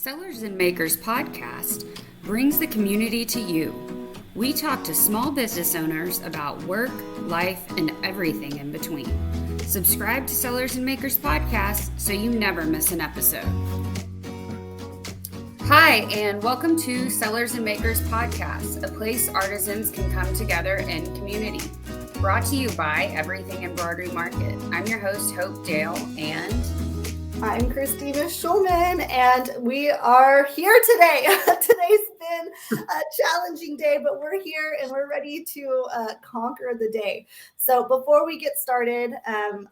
Sellers and Makers podcast brings the community to you. We talk to small business owners about work, life, and everything in between. Subscribe to Sellers and Makers podcast so you never miss an episode. Hi, and welcome to Sellers and Makers podcast, a place artisans can come together in community. Brought to you by Everything Embroidery Market. I'm your host, Hope Dale, and I'm Christina Schulman, and we are here today. Today's been a challenging day, but we're here and we're ready to conquer the day. So before we get started,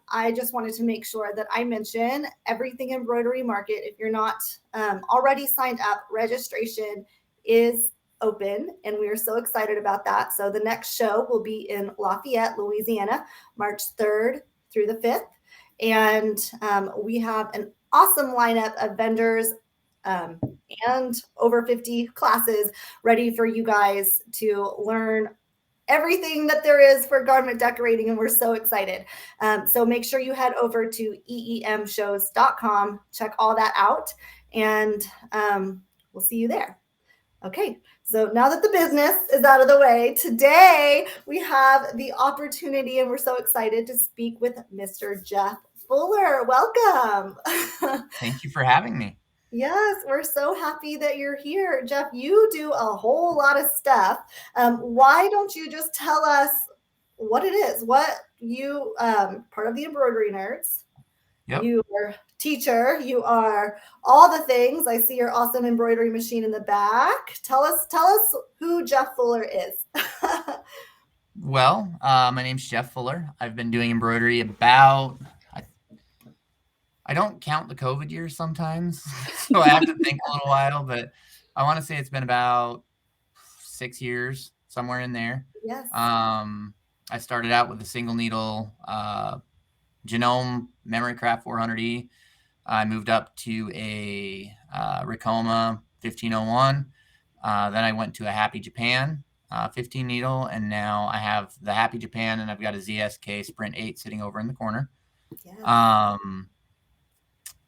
I just wanted to make sure that I mention Everything Embroidery Market. If you're not already signed up, registration is open, and we are so excited about that. So the next show will be in Lafayette, Louisiana, March 3rd through the 5th. And we have an awesome lineup of vendors and over 50 classes ready for you guys to learn everything that there is for garment decorating, and we're so excited. So make sure you head over to eemshows.com, check all that out, and we'll see you there. Okay, so now that the business is out of the way, today we have the opportunity, and we're so excited to speak with Mr. Jeff Fuller. Welcome. Thank you for having me. Yes, we're so happy that you're here. Jeff, you do a whole lot of stuff. Why don't you just tell us what it is? What you, part of the Embroidery Nerds. Yep. You are teacher. You are all the things. I see your awesome embroidery machine in the back. Tell us who Jeff Fuller is. Well, my name's Jeff Fuller. I've been doing embroidery about, I don't count the COVID years sometimes, so I have to think a little while, but I want to say it's been about 6 years, somewhere in there. Yes. I started out with a single needle Genome MemoryCraft 400E. I moved up to a Ricoma 1501. Then I went to a Happy Japan 15 needle, and now I have the Happy Japan, and I've got a ZSK Sprint 8 sitting over in the corner. Yes.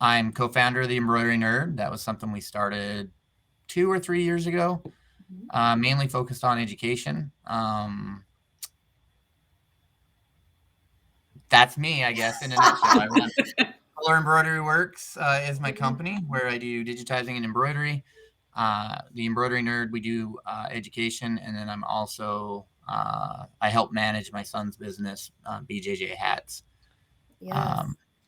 I'm co-founder of the Embroidery Nerd. That was something we started 2 or 3 years ago, mainly focused on education. That's me, I guess, in a nutshell. Fuller Embroidery Works is my company where I do digitizing and embroidery. The Embroidery Nerd, we do education, and then I'm also I help manage my son's business, BJJ Hats,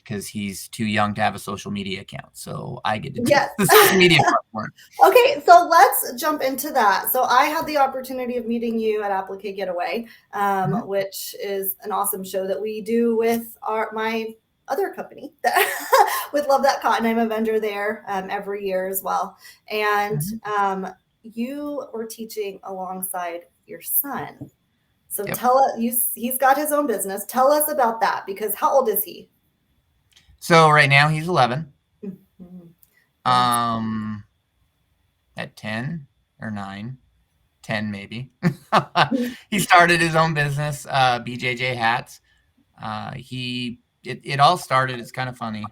because he's too young to have a social media account. So I get to do the social media platform. Okay, so let's jump into that. So I had the opportunity of meeting you at Applique Getaway, which is an awesome show that we do with my other company with Love That Cotton. I'm a vendor there every year as well. And you were teaching alongside your son. So tell us, he's got his own business. Tell us about that, because how old is he? So right now he's 11. At 10 or 9, 10 maybe. He started his own business, BJJ Hats. It all started, it's kind of funny.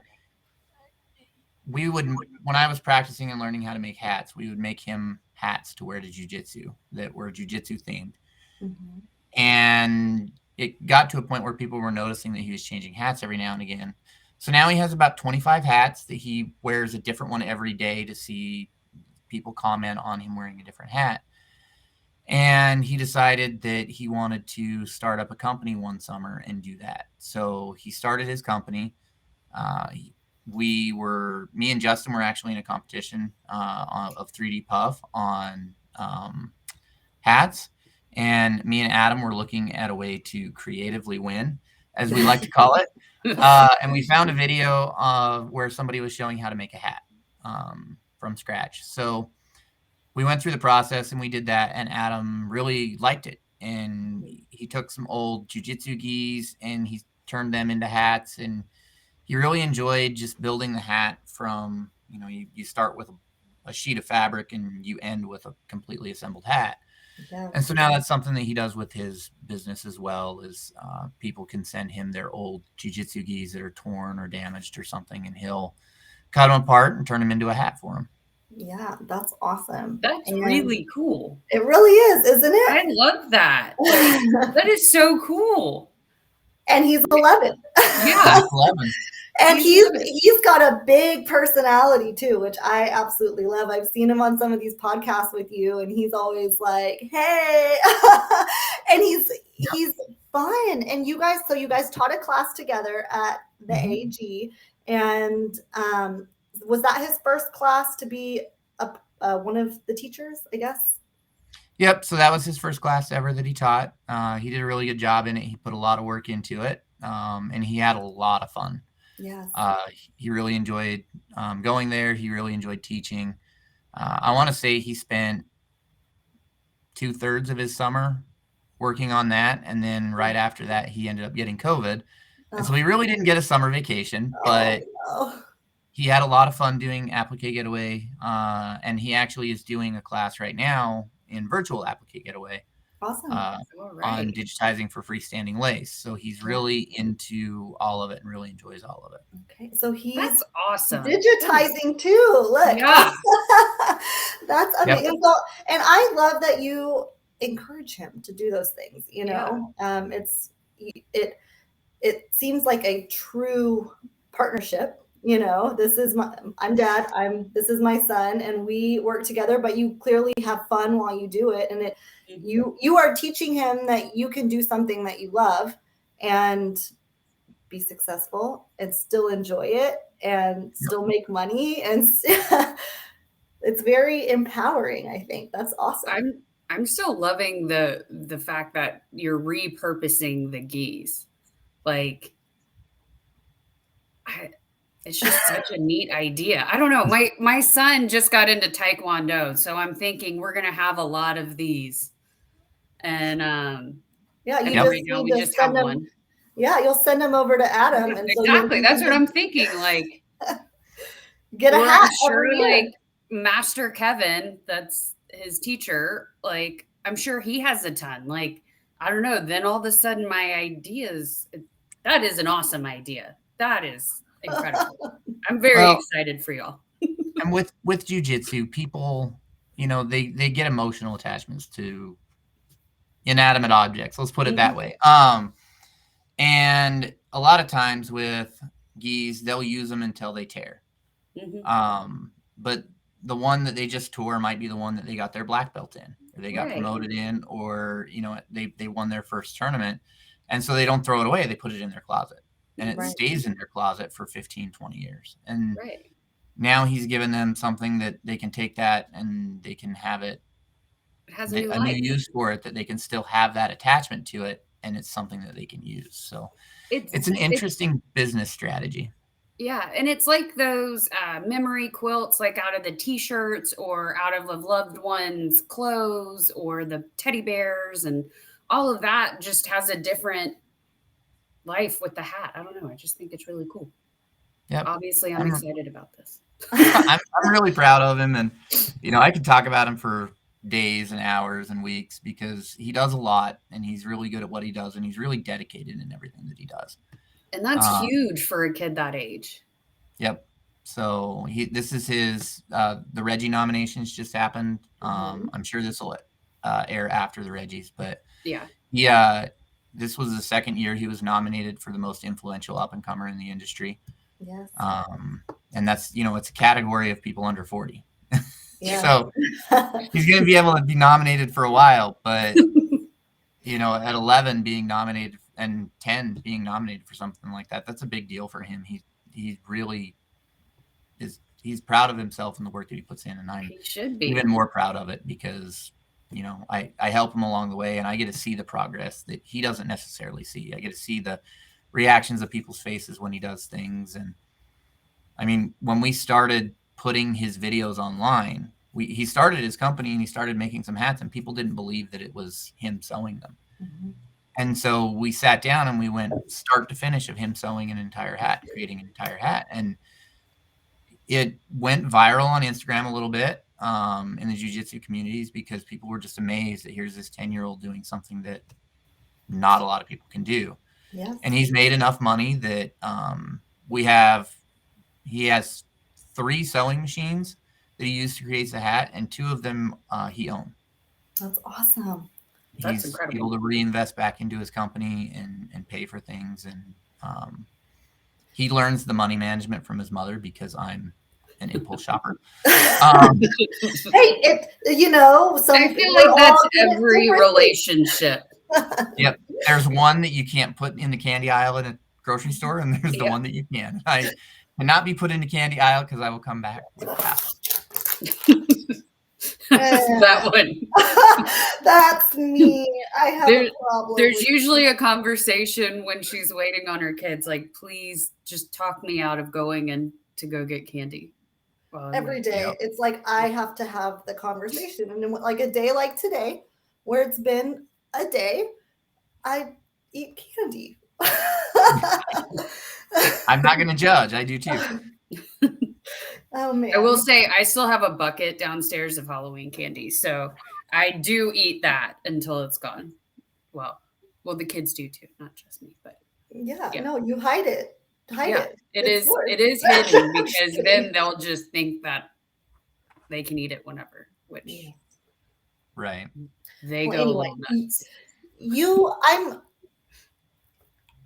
When I was practicing and learning how to make hats, we would make him hats to wear to jiu-jitsu that were jiu-jitsu themed. And it got to a point where people were noticing that he was changing hats every now and again. So now he has about 25 hats that he wears a different one every day to see people comment on him wearing a different hat. And he decided that he wanted to start up a company one summer and do that. So he started his company. Me and Justin were actually in a competition of 3D Puff on hats. And me and Adam were looking at a way to creatively win, as we like to call it. And we found a video where somebody was showing how to make a hat from scratch. So we went through the process and we did that, and Adam really liked it. And he took some old jiu-jitsu gis and he turned them into hats, and he really enjoyed just building the hat from, you start with a sheet of fabric and you end with a completely assembled hat. Yeah. And so now that's something that he does with his business as well, is people can send him their old jiu-jitsu gis that are torn or damaged or something, and he'll cut them apart and turn them into a hat for them. Yeah, that's awesome. That's And really cool. it really is, isn't it? I love that. Like, that is so cool. And he's 11. Yeah. He's 11. And He's 11. he's got a big personality too, which I absolutely love. I've seen him on some of these podcasts with you, and he's always like, "Hey," and he's fun. And you guys taught a class together at the AG, and was that his first class to be one of the teachers, I guess? Yep. So that was his first class ever that he taught. He did a really good job in it. He put a lot of work into it, and he had a lot of fun. Yes. He really enjoyed going there. He really enjoyed teaching. I want to say he spent 2/3 of his summer working on that. And then right after that, he ended up getting COVID. And so he really didn't get a summer vacation, but he had a lot of fun doing Applique Getaway. And he actually is doing a class right now in virtual Applique Getaway. Awesome. On digitizing for freestanding lace. So he's really into all of it and really enjoys all of it. Okay. So That's awesome. Digitizing too. Look. Yeah. That's amazing. Yep. So, and I love that you encourage him to do those things, you know. It seems like a true partnership. You know, I'm dad, this is my son, and we work together, but you clearly have fun while you do it. And you are teaching him that you can do something that you love and be successful and still enjoy it and still make money. And it's very empowering. I think that's awesome. I'm still loving the fact that you're repurposing the geese. Like, it's just such a neat idea. I don't know. My son just got into Taekwondo, so I'm thinking we're gonna have a lot of these. And right now we just have one. Yeah, you'll send them over to Adam. And exactly. That's what I'm thinking. Like, get a hat. I'm sure, like Master Kevin, that's his teacher. Like, I'm sure he has a ton. Like, I don't know. Then all of a sudden, my ideas. That is an awesome idea. That is incredible. I'm very excited for y'all. And with jiu-jitsu, people, you know, they get emotional attachments to inanimate objects. Let's put it that way. And a lot of times with gis, they'll use them until they tear. But the one that they just tore might be the one that they got their black belt in, or they got promoted in, or, you know, they won their first tournament. And so they don't throw it away. They put it in their closet, and it stays in their closet for 15, 20 years. And now he's given them something that they can take that and they can have it. It has a new use for it, that they can still have that attachment to it. And it's something that they can use. So it's an interesting business strategy. Yeah. And it's like those memory quilts, like out of the t-shirts or out of a loved one's clothes, or the teddy bears, and all of that just has a different life with the hat. I don't know. I just think it's really cool. Yeah. Obviously, I'm excited about this. I'm really proud of him. And, you know, I could talk about him for days and hours and weeks, because he does a lot and he's really good at what he does, and he's really dedicated in everything that he does. And that's huge for a kid that age. Yep. So this is his, the Reggie nominations just happened. I'm sure this will air after the Reggies, but this was the second year he was nominated for the most influential up and comer in the industry. Yes. And that's, you know, it's a category of people under 40. So he's going to be able to be nominated for a while, but you know, at 11 being nominated and 10 being nominated for something like that, that's a big deal for him. He really is. He's proud of himself and the work that he puts in, and I'm even more proud of it, because, you know, I help him along the way, and I get to see the progress that he doesn't necessarily see. I get to see the reactions of people's faces when he does things. And I mean, when we started putting his videos online, he started his company and he started making some hats, and people didn't believe that it was him sewing them. And so we sat down and we went start to finish of him sewing an entire hat, creating an entire hat. And it went viral on Instagram a little bit in the jiu-jitsu communities, because people were just amazed that here's this 10-year-old doing something that not a lot of people can do. Yes. And he's made enough money that he has 3 sewing machines that he used to create the hat, and 2 of them he owned. That's awesome. That's He's incredible. able to reinvest back into his company and pay for things. And he learns the money management from his mother because I'm an impulse shopper. Hey, I feel like that's every relationship. Yep. There's one that you can't put in the candy aisle in a grocery store, and there's the one that you can. I cannot be put in the candy aisle because I will come back with half. That one. That's me. I have a problem. There's usually a conversation when she's waiting on her kids, like, please just talk me out of going and to go get candy. Every day. Yep. It's like I have to have the conversation. And then like a day like today, where it's been a day, I eat candy. I'm not going to judge. I do too. Oh man. I will say I still have a bucket downstairs of Halloween candy, so I do eat that until it's gone. Well, the kids do too, not just me, but yeah. No, you hide it. It is hidden because then they'll just think that they can eat it whenever, which right. They go a little nuts.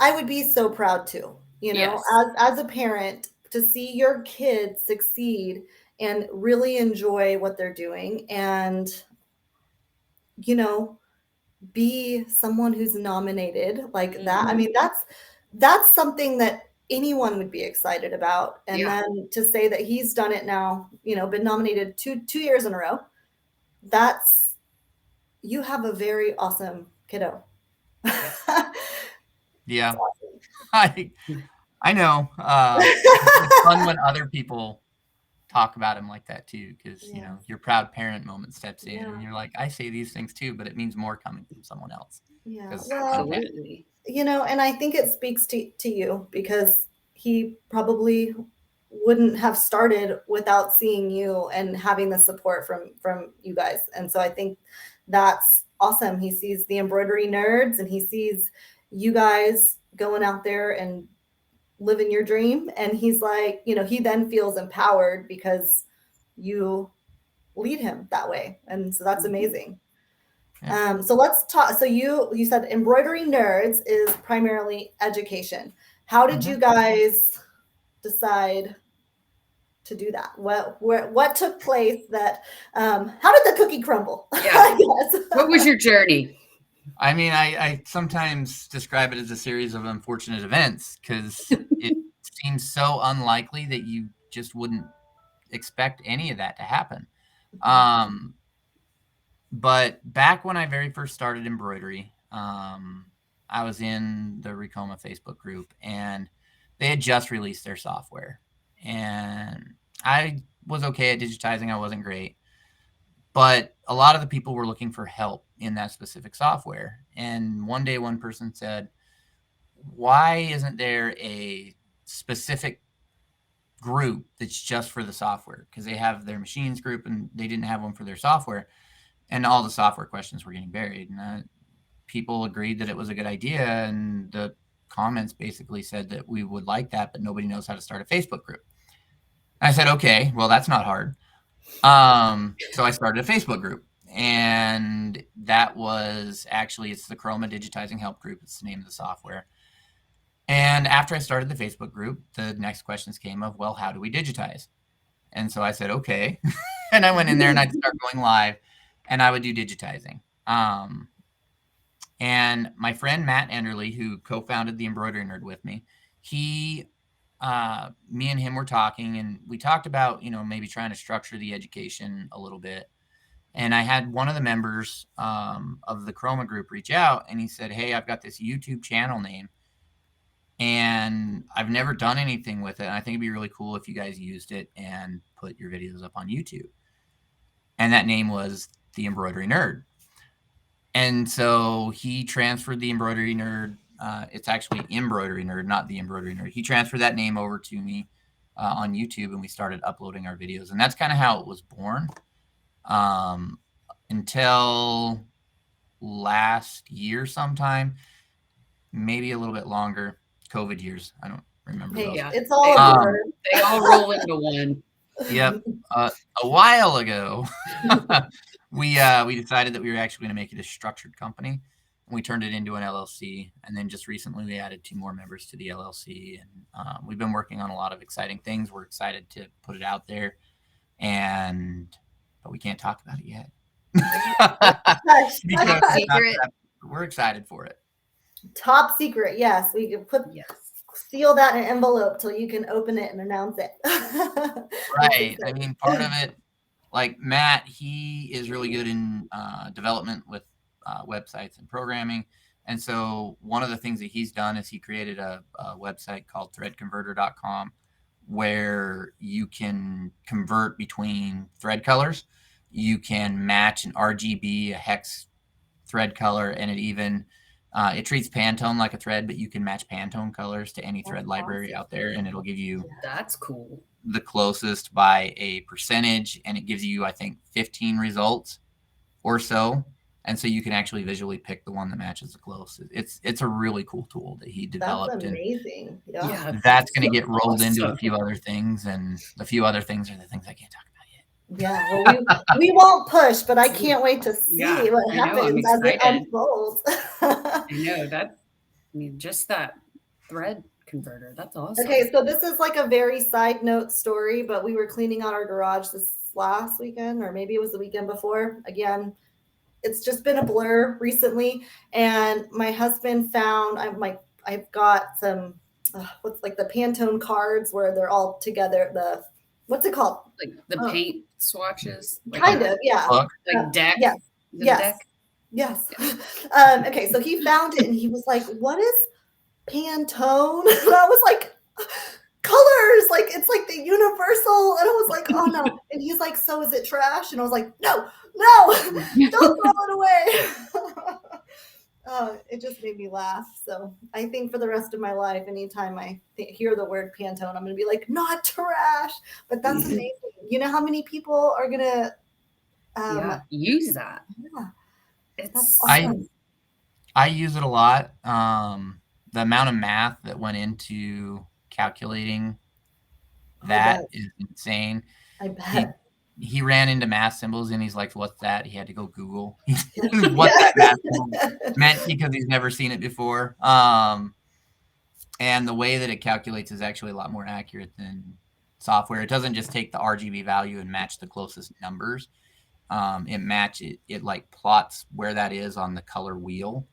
I would be so proud too, Yes. as a parent, to see your kids succeed and really enjoy what they're doing and, be someone who's nominated like that. I mean, that's something that anyone would be excited about. And then to say that he's done it now, been nominated two years in a row, you have a very awesome kiddo. Yeah. I know. It's fun when other people talk about him like that too, because your proud parent moment steps in and you're like, I say these things too, but it means more coming from someone else. Yeah. Absolutely. And I think it speaks to you because he probably wouldn't have started without seeing you and having the support from you guys. And so I think that's awesome. He sees the embroidery nerds and he sees you guys going out there and living your dream. And he's like, he then feels empowered because you lead him that way. And so that's amazing. Yeah. So let's talk. So you said Embroidery Nerds is primarily education. How did you guys decide to do that? What took place that, how did the cookie crumble? Yeah. I guess. What was your journey? I mean, I sometimes describe it as a series of unfortunate events because it seems so unlikely that you just wouldn't expect any of that to happen. But back when I very first started embroidery, I was in the Recoma Facebook group and they had just released their software. And I was okay at digitizing. I wasn't great. But a lot of the people were looking for help in that specific software. And one day, one person said, why isn't there a specific group that's just for the software? Because they have their machines group and they didn't have one for their software. And all the software questions were getting buried. And people agreed that it was a good idea. And the comments basically said that we would like that, but nobody knows how to start a Facebook group. And I said, okay, well, that's not hard. So I started a Facebook group. And that was it's the Chroma Digitizing Help Group. It's the name of the software. And after I started the Facebook group, the next questions came of, well, how do we digitize? And so I said, okay. And I went in there and I'd start going live and I would do digitizing. And my friend Matt Enderly, who co-founded the Embroidery Nerd with me, me and him were talking and we talked about, maybe trying to structure the education a little bit. And I had one of the members of the Chroma group reach out and he said, hey, I've got this YouTube channel name and I've never done anything with it. And I think it'd be really cool if you guys used it and put your videos up on YouTube. And that name was the Embroidery Nerd. And so he transferred the Embroidery Nerd. It's actually Embroidery Nerd, not the Embroidery Nerd. He transferred that name over to me on YouTube and we started uploading our videos. And that's kind of how it was born. Until last year sometime, maybe a little bit longer, COVID years. I don't remember those. Yeah, it's all they all roll into one. Yep. A while ago, we decided that we were actually going to make it a structured company. And we turned it into an LLC. And then just recently, we added 2 more members to the LLC. And we've been working on a lot of exciting things. We're excited to put it out there. But we can't talk about it yet. Because Secret. we're excited for it. Top secret. Yes, we can seal that in an envelope till you can open it and announce it. Right. I mean, part of it, like Matt, he is really good in development with websites and programming. And so one of the things that he's done is he created a website called threadconverter.com where you can convert between thread colors. You can match an RGB, a hex thread color, and it treats Pantone like a thread, but you can match Pantone colors to any thread library out there, and it'll give you That's cool. the closest by a percentage, and it gives you, I think, 15 results or so. And so you can actually visually pick the one that matches the closest. It's a really cool tool that he developed. That's amazing. And that's going to get rolled into a few other things, and a few other things are the things I can't talk about yet. Yeah, well, we won't push, but I can't wait to see what happens as it unfolds. I know that. I mean, just that thread converter. That's awesome. Okay, so this is like a very side note story, but we were cleaning out our garage this last weekend, or maybe it was the weekend before. Again, it's just been a blur recently, and my husband found I've got some what's like the Pantone cards where they're all together. What's it called? Like the paint swatches. Kind of, yeah. Like deck. Yeah. Yes. Deck? Yes. Okay, so he found it and he was like, "What is Pantone?" And I was like, "Colors, like it's like the universal." And I was like, "Oh no." And he's like, "So is it trash?" And I was like, "No, don't throw it away." It just made me laugh. So I think for the rest of my life, anytime I hear the word Pantone, I'm going to be like, "Not trash." But that's amazing. You know how many people are going to use that? Yeah. It's awesome. I use it a lot. The amount of math that went into calculating that is insane. I bet. He ran into math symbols and he's like, "What's that?" He had to go Google what that math symbol meant because he's never seen it before. And the way that it calculates is actually a lot more accurate than software. It doesn't just take the RGB value and match the closest numbers. It like plots where that is on the color wheel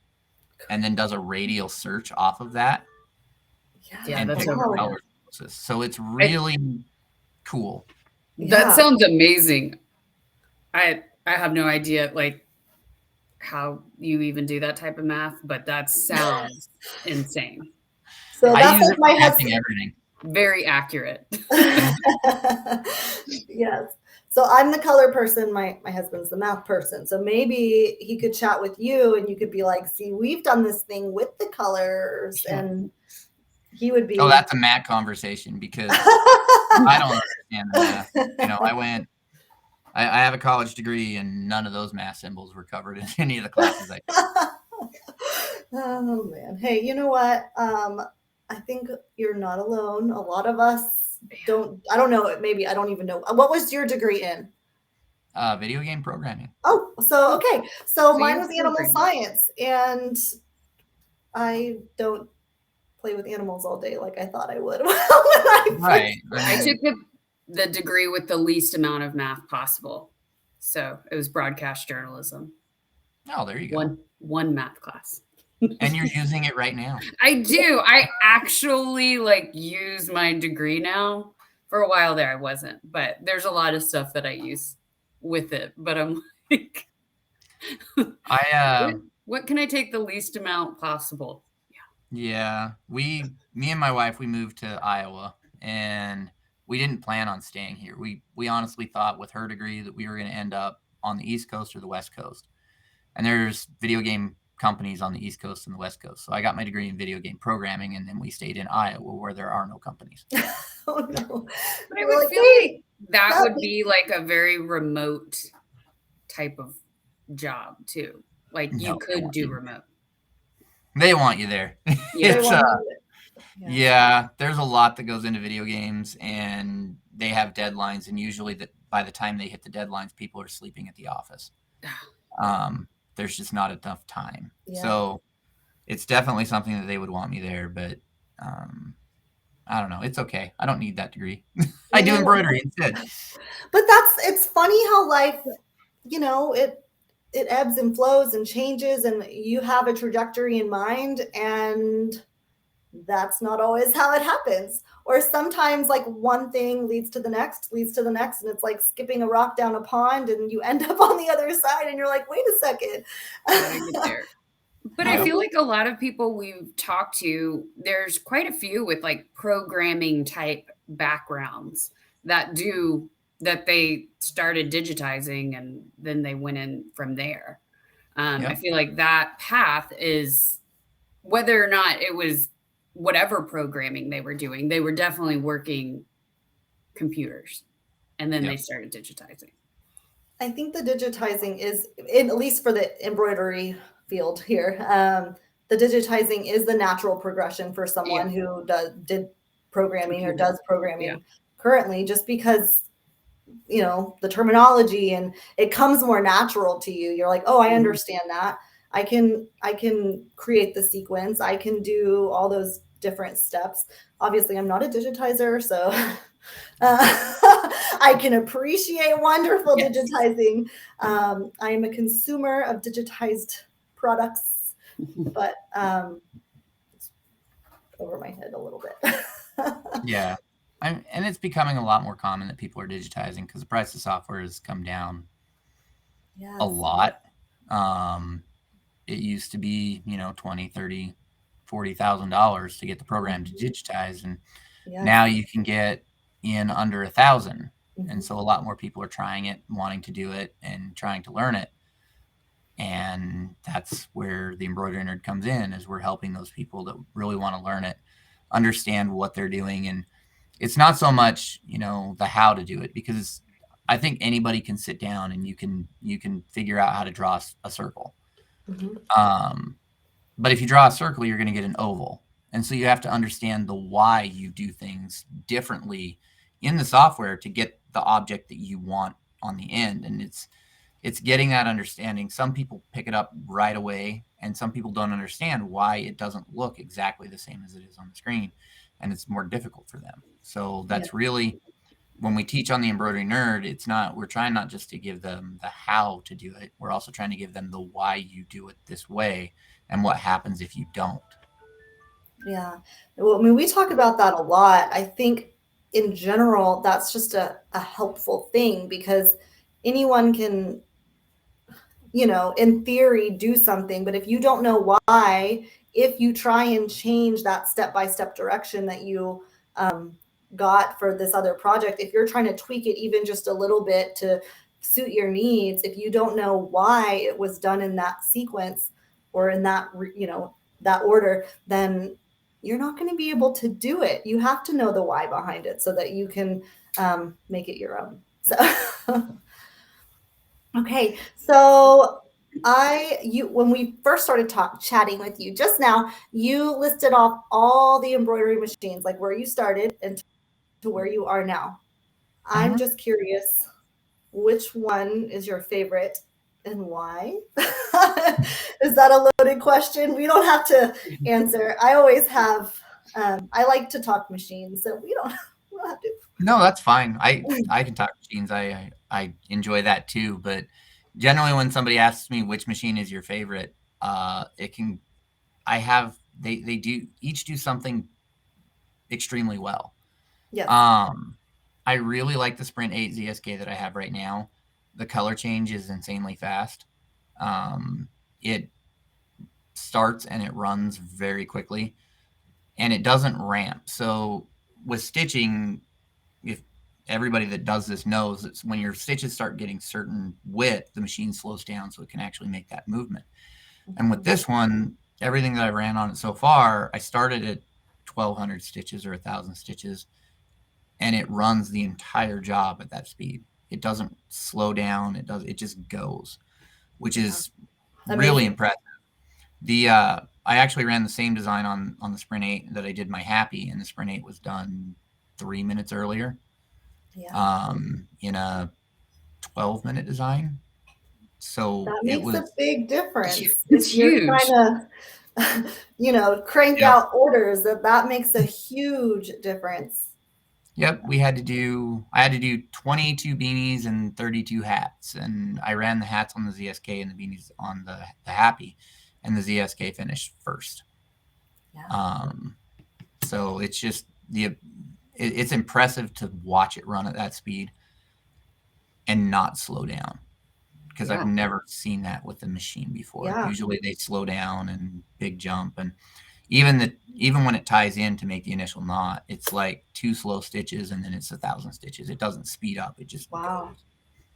and then does a radial search off of that. Yeah, and that's pick the color closest. So it's really cool. That sounds amazing. I have no idea like how you even do that type of math, but that sounds insane. So I that's use like it my for husband. everything. Very accurate. Yes. So I'm the color person. My husband's the math person. So maybe he could chat with you and you could be like, "See, we've done this thing with the colors," and he would be. Oh, that's a Matt conversation because I don't understand the math. You know, I have a college degree and none of those math symbols were covered in any of the classes I took. Oh man. Hey, you know what? I think you're not alone. A lot of us don't. I don't know. Maybe I don't even know. What was your degree in? Video game programming. Oh, so okay. So mine you're was animal science, and I don't play with animals all day like I thought I would. Right. I took the degree with the least amount of math possible. So it was broadcast journalism. Oh, there you go. One math class. And you're using it right now. I do. I actually use my degree now. For a while there, I wasn't, but there's a lot of stuff that I use with it. But I'm like, what can I take the least amount possible? Yeah. Me and my wife, we moved to Iowa and we didn't plan on staying here. We honestly thought with her degree that we were going to end up on the East Coast or the West Coast. And there's video game companies on the East Coast and the West Coast. So I got my degree in video game programming, and then we stayed in Iowa where there are no companies. Oh no! But I would feel like that would be like a very remote type of job too. Like you could do remote. They want you there. Yeah. Yeah, there's a lot that goes into video games, and they have deadlines, and usually by the time they hit the deadlines, people are sleeping at the office. There's just not enough time. Yeah. So it's definitely something that they would want me there, but I don't know. It's okay. I don't need that degree. I do embroidery instead. But it's funny how life, it ebbs and flows and changes, and you have a trajectory in mind, and that's not always how it happens. Or sometimes like one thing leads to the next, and it's like skipping a rock down a pond, and you end up on the other side, and you're like, wait a second. But I feel like a lot of people we've talked to, there's quite a few with like programming type backgrounds that they started digitizing and then they went in from there. I feel like that path is, whether or not it was whatever programming they were doing, they were definitely working computers, and then they started digitizing. I think the digitizing is, at least for the embroidery field here, the digitizing is the natural progression for someone who did programming or does programming currently, just because the terminology, and it comes more natural to you. You're like, oh, I understand that. I can create the sequence. I can do all those different steps. Obviously, I'm not a digitizer, so I can appreciate wonderful digitizing. I am a consumer of digitized products, but it's over my head a little bit. Yeah. And it's becoming a lot more common that people are digitizing because the price of software has come down a lot. It used to be, $20,000, $30,000, $40,000 to get the program to digitize. And now you can get in under $1,000. And so a lot more people are trying it, wanting to do it, and trying to learn it. And that's where the Embroidery Nerd comes in, is we're helping those people that really want to learn it, understand what they're doing. And it's not so much, the how to do it, because I think anybody can sit down and you can figure out how to draw a circle. But if you draw a circle, you're going to get an oval. And so you have to understand the why you do things differently in the software to get the object that you want on the end. And it's getting that understanding. Some people pick it up right away, and some people don't understand why it doesn't look exactly the same as it is on the screen, and it's more difficult for them. So that's really, when we teach on the Embroidery Nerd, we're trying not just to give them the how to do it, we're also trying to give them the why you do it this way and what happens if you don't. Yeah. Well, I mean, we talk about that a lot. I think in general, that's just a helpful thing, because anyone can, in theory, do something. But if you don't know why, if you try and change that step-by-step direction that you got for this other project, if you're trying to tweak it even just a little bit to suit your needs, if you don't know why it was done in that sequence or in that, that order, then you're not going to be able to do it. You have to know the why behind it so that you can make it your own. So, okay. So when we first started chatting with you just now, you listed off all the embroidery machines, like where you started and to where you are now. I'm just curious, which one is your favorite and why? Is that a loaded question? We don't have to answer. I always have, I like to talk machines, so we don't have to. No, that's fine. I can talk machines. I enjoy that too. But generally when somebody asks me which machine is your favorite, they do each do something extremely well. Yeah. I really like the Sprint 8 ZSK that I have right now. The color change is insanely fast. It starts and it runs very quickly, and it doesn't ramp. So with stitching, if everybody that does this knows, it's when your stitches start getting certain width, the machine slows down so it can actually make that movement. And with this one, everything that I ran on it so far, I started at 1,200 stitches or 1,000 stitches, and it runs the entire job at that speed. It doesn't slow down. It just goes, which is really impressive. I actually ran the same design on the Sprint 8 that I did my Happy, and the Sprint 8 was done 3 minutes earlier. in a 12-minute design. So That it makes a was, big difference. It's If you're huge. trying to, crank yep, out orders, that makes a huge difference. yep. I had to do 22 beanies and 32 hats, and I ran the hats on the ZSK and the beanies on the Happy, and the ZSK finished first. Yeah. So it's just it's impressive to watch it run at that speed and not slow down, because I've never seen that with the machine before. Yeah. Usually they slow down and big jump, and even when it ties in to make the initial knot, it's like 2 slow stitches and then it's 1,000 stitches. It doesn't speed up. It just goes.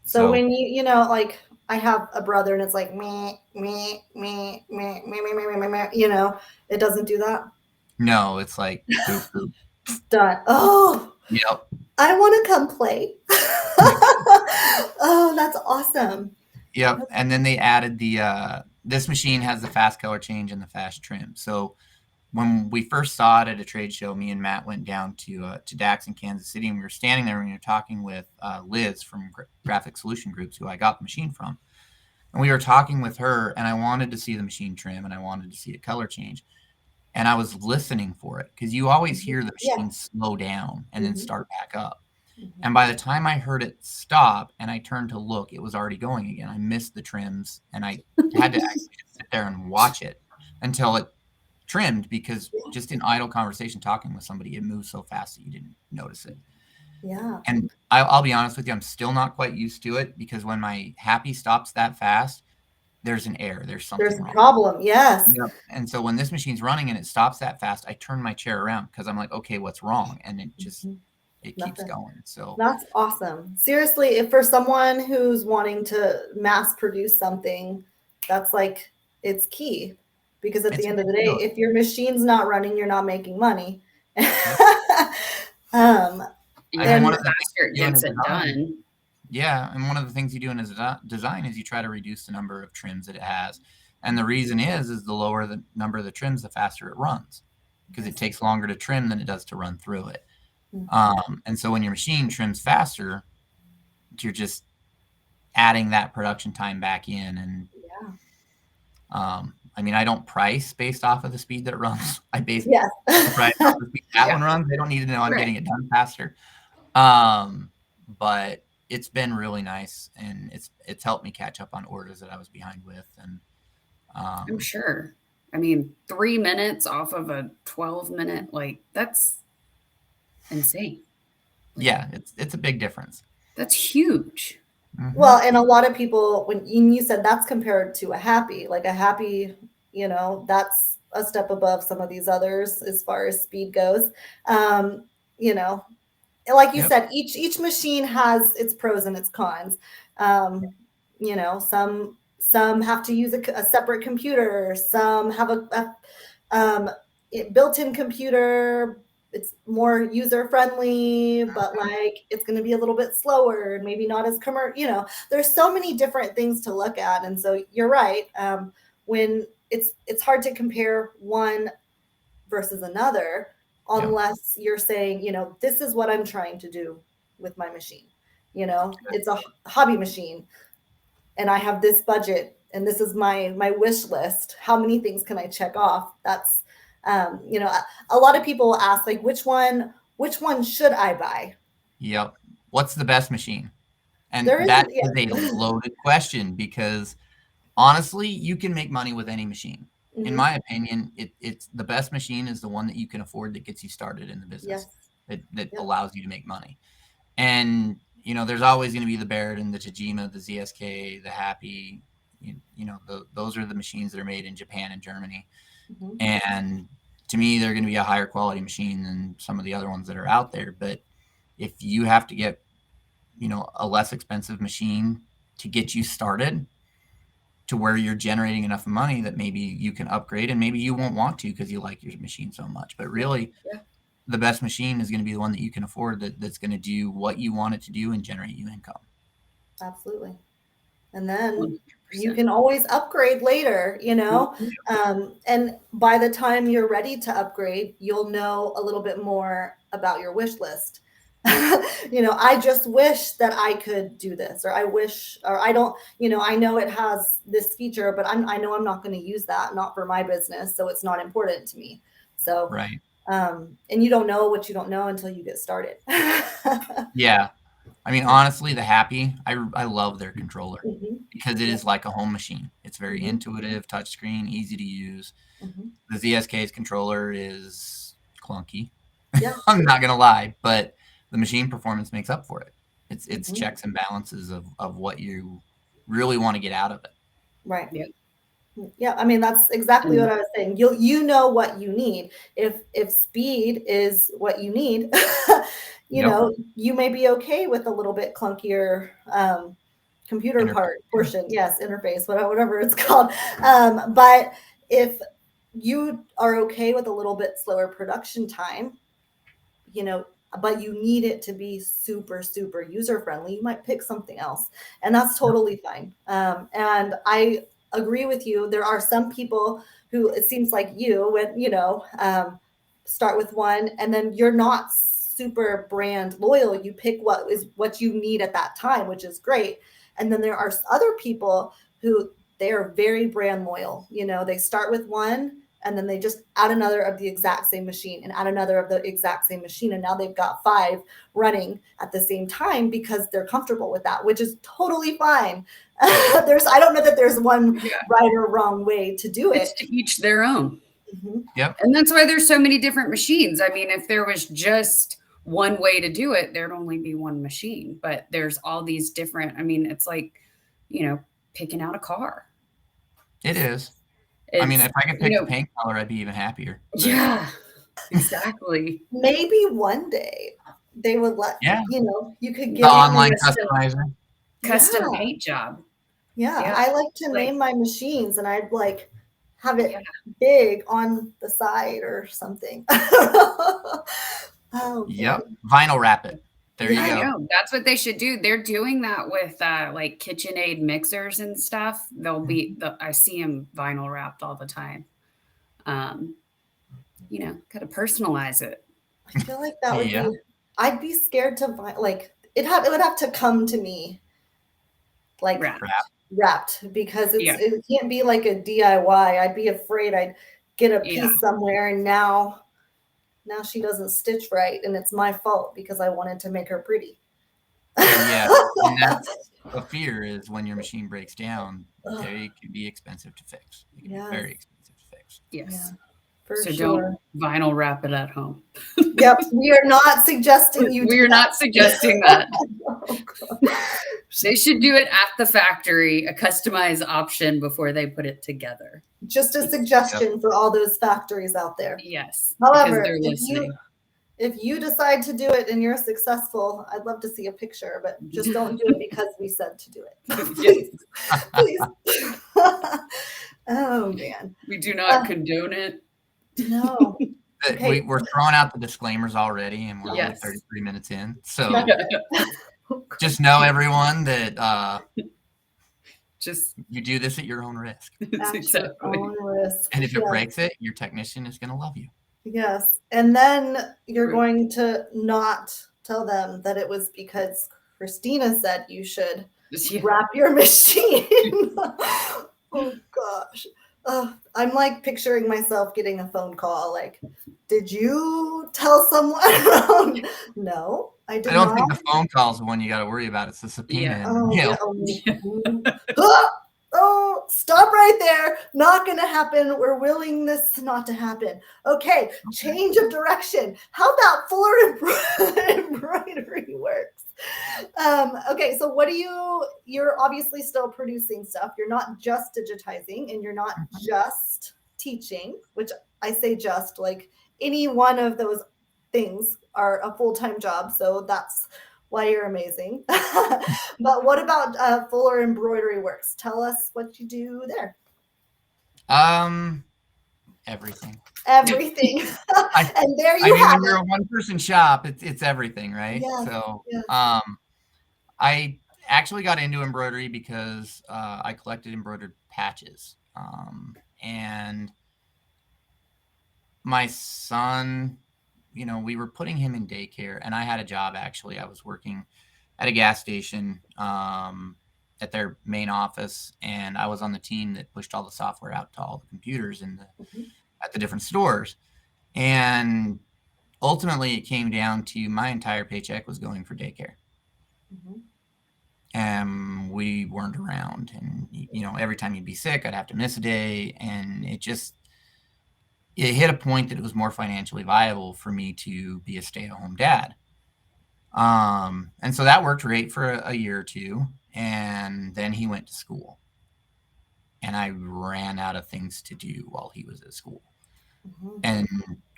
So when like I have a brother and it's like me, it doesn't do that. No, it's like boop, boop. Done. Oh, Yep. I want to come play. Oh, that's awesome. Yep. And then they added this machine has the fast color change and the fast trim. So when we first saw it at a trade show, me and Matt went down to DAX in Kansas City, and we were standing there and we were talking with Liz from Graphic Solution Groups, who I got the machine from. And we were talking with her, and I wanted to see the machine trim and I wanted to see a color change. And I was listening for it, because you always hear the machine slow down and then start back up. And by the time I heard it stop and I turned to look, it was already going again. I missed the trims, and I had to actually sit there and watch it until it trimmed, because just in idle conversation talking with somebody, it moves so fast that you didn't notice it. Yeah. And I'll be honest with you, I'm still not quite used to it, because when my Happy stops that fast, there's an error. There's something There's a wrong. problem. Yes. Yep. And so when this machine's running and it stops that fast, I turn my chair around, because I'm like, okay, what's wrong? And it just it keeps going. So that's awesome. Seriously, if for someone who's wanting to mass produce something, that's like, it's key, because at the end of the day, if your machine's not running, you're not making money. And the faster it gets it done. Yeah, and one of the things you do in a design is you try to reduce the number of trims that it has. And the reason is the lower the number of the trims, the faster it runs, because it takes longer to trim than it does to run through it. And so when your machine trims faster, you're just adding that production time back in. And I mean, I don't price based off of the speed that it runs. I base the price off the speed that one runs. They don't need to know I'm getting it done faster. But it's been really nice, and it's helped me catch up on orders that I was behind with. And I'm sure. I mean, 3 minutes off of a 12-minute, like, that's insane. Yeah, it's a big difference. That's huge. Mm-hmm. Well, and a lot of people, when you said that's compared to a Happy, like a Happy, that's a step above some of these others as far as speed goes. Like you said, each machine has its pros and its cons. Some have to use a separate computer. Some have a built-in computer. It's more user-friendly, but like it's going to be a little bit slower and maybe not as commercial. There's so many different things to look at, and so you're right. When it's hard to compare one versus another, unless you're saying, this is what I'm trying to do with my machine. It's a hobby machine, and I have this budget, and this is my wish list. How many things can I check off? That's a lot of people ask, like, which one should I buy? Yep. What's the best machine? And that is a loaded question, because honestly, you can make money with any machine. Mm-hmm. In my opinion, it's the best machine is the one that you can afford, that gets you started in the business, that allows you to make money. And, there's always going to be the Barrett and the Tajima, the ZSK, the Happy, those are the machines that are made in Japan and Germany. Mm-hmm. And to me, they're going to be a higher quality machine than some of the other ones that are out there. But if you have to get, a less expensive machine to get you started to where you're generating enough money that maybe you can upgrade, and maybe you won't want to because you like your machine so much. But really, the best machine is going to be the one that you can afford, that's going to do what you want it to do and generate you income. Absolutely. And then 100%. You can always upgrade later, and by the time you're ready to upgrade, you'll know a little bit more about your wish list. I just wish that I could do this, or I wish, or I don't, I know it has this feature, but I know I'm not going to use that, not for my business. So it's not important to me. So, Right. And you don't know what you don't know until you get started. Yeah. I mean, honestly, the Happy, I love their controller because it is like a home machine. It's very intuitive, touchscreen, easy to use. The ZSK's controller is clunky. Yeah. I'm not gonna lie, but the machine performance makes up for it. It's checks and balances of what you really want to get out of it. Right. Yep. Yeah, I mean that's exactly what I was saying. You know what you need. If speed is what you need, you may be okay with a little bit clunkier computer Interface. portion. Yes, interface, whatever it's called. But if you are okay with a little bit slower production time, but you need it to be super, super user friendly, you might pick something else, and that's totally fine. And I agree with you. There are some people who it seems like you when start with one and then you're not super brand loyal. You pick what you need at that time, which is great. And then there are other people who they are very brand loyal. They start with one and then they just add another of the exact same machine and add another of the exact same machine. And now they've got 5 running at the same time because they're comfortable with that, which is totally fine. I don't know that there's one right or wrong way to do it. It's to each their own. Yep. And that's why there's so many different machines. I mean, if there was just one way to do it, there'd only be one machine. But there's all these different, I mean, it's like, picking out a car. It is. I mean, if I could pick the paint color, I'd be even happier. Yeah, exactly. Maybe one day they would let you could get the online customizer. Custom paint job. Yeah, I like to name my machines, and I'd like have it big on the side or something. Yep, vinyl wrap it. There you go. That's what they should do. They're doing that with like KitchenAid mixers and stuff. I see them vinyl wrapped all the time. Got to personalize it. I feel like that would be. I'd be scared to it would have to come to me like wrapped because it can't be like a DIY. I'd be afraid I'd get a piece somewhere and now she doesn't stitch right and it's my fault because I wanted to make her pretty. And that's a fear is when your machine breaks down, they can be expensive to fix. They can be very expensive to fix. Yes. Yeah, don't vinyl wrap it at home. Yep. We are not suggesting you We're not suggesting that. They should do it at the factory, a customized option before they put it together. Just a suggestion for all those factories out there. Yes. However, if you decide to do it and you're successful, I'd love to see a picture, but just don't do it because we said to do it. Please. Oh, man. We do not condone it. No. Okay. We're throwing out the disclaimers already, and we're only 33 minutes in. So just know, everyone, that you do this at your own risk. Exactly. Own risk. And if it breaks it, your technician is going to love you. Yes. And then you're going to not tell them that it was because Christina said you should wrap your machine. Oh, gosh. I'm like picturing myself getting a phone call like, did you tell someone? No, I did not. I don't think the phone call is the one you got to worry about. It's the subpoena. Oh, stop right there. Not going to happen. We're willing this not to happen. Okay, change of direction. How about Fuller Embroidery Works? Okay, so you're obviously still producing stuff. You're not just digitizing and you're not just teaching, which I say just like any one of those things are a full-time job. So that's why you're amazing. But what about Fuller Embroidery Works? Tell us what you do there. Everything. Everything. And there you have when you're a one-person shop, it's everything, right? Yes, so yes. I actually got into embroidery because I collected embroidered patches. And my son we were putting him in daycare, and I had a job. Actually, I was working at a gas station, at their main office, and I was on the team that pushed all the software out to all the computers at the different stores. And ultimately, it came down to my entire paycheck was going for daycare. And we weren't around, and every time you'd be sick, I'd have to miss a day, and it hit a point that it was more financially viable for me to be a stay-at-home dad. And so that worked great for a year or two, and then he went to school, and I ran out of things to do while he was at school. And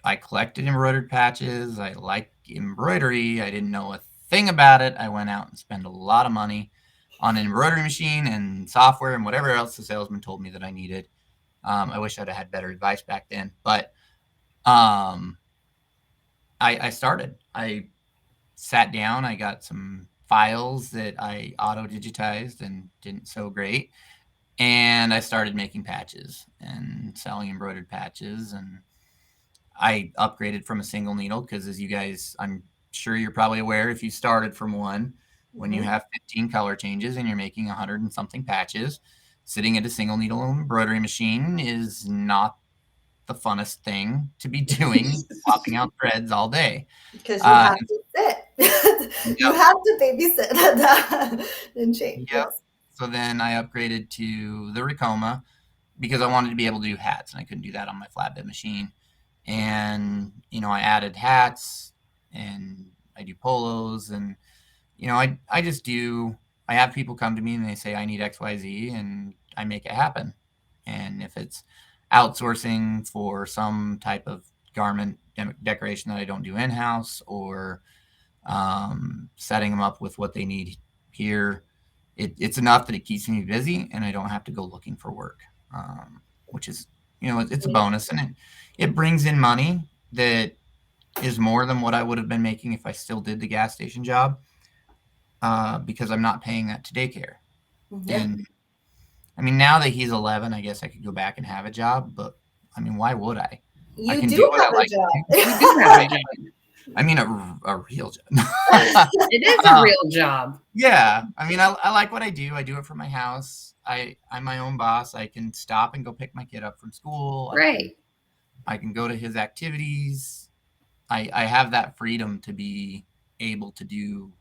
I collected embroidered patches. I like embroidery. I didn't know a thing about it. I went out and spent a lot of money on an embroidery machine and software and whatever else the salesman told me that I needed. I wish I'd have had better advice back then, but I started. I sat down. I got some files that I auto-digitized and didn't sew great, and I started making patches and selling embroidered patches. And I upgraded from a single needle because, as you guys, I'm sure you're probably aware, if you started from one, when you have 15 color changes and you're making 100 and something patches, sitting at a single needle embroidery machine is not the funnest thing to be doing, swapping out threads all day. Because you have to sit. You have to babysit and change. Yep. So then I upgraded to the Ricoma because I wanted to be able to do hats, and I couldn't do that on my flatbed machine. And, I added hats, and I do polos, and, I have people come to me and they say, I need XYZ, and I make it happen. And if it's outsourcing for some type of garment decoration that I don't do in-house, or setting them up with what they need here, it's enough that it keeps me busy and I don't have to go looking for work, which is, it's a bonus, and it brings in money that is more than what I would have been making if I still did the gas station job, because I'm not paying that to daycare. And I mean, now that he's 11, I guess I could go back and have a job, but I mean, why would I? I can do have a job. You do have a job. I mean, a real job. It is a real job. Yeah. I mean, I like what I do. I do it from my house. I'm my own boss. I can stop and go pick my kid up from school. Right. I can go to his activities. I have that freedom to be able to do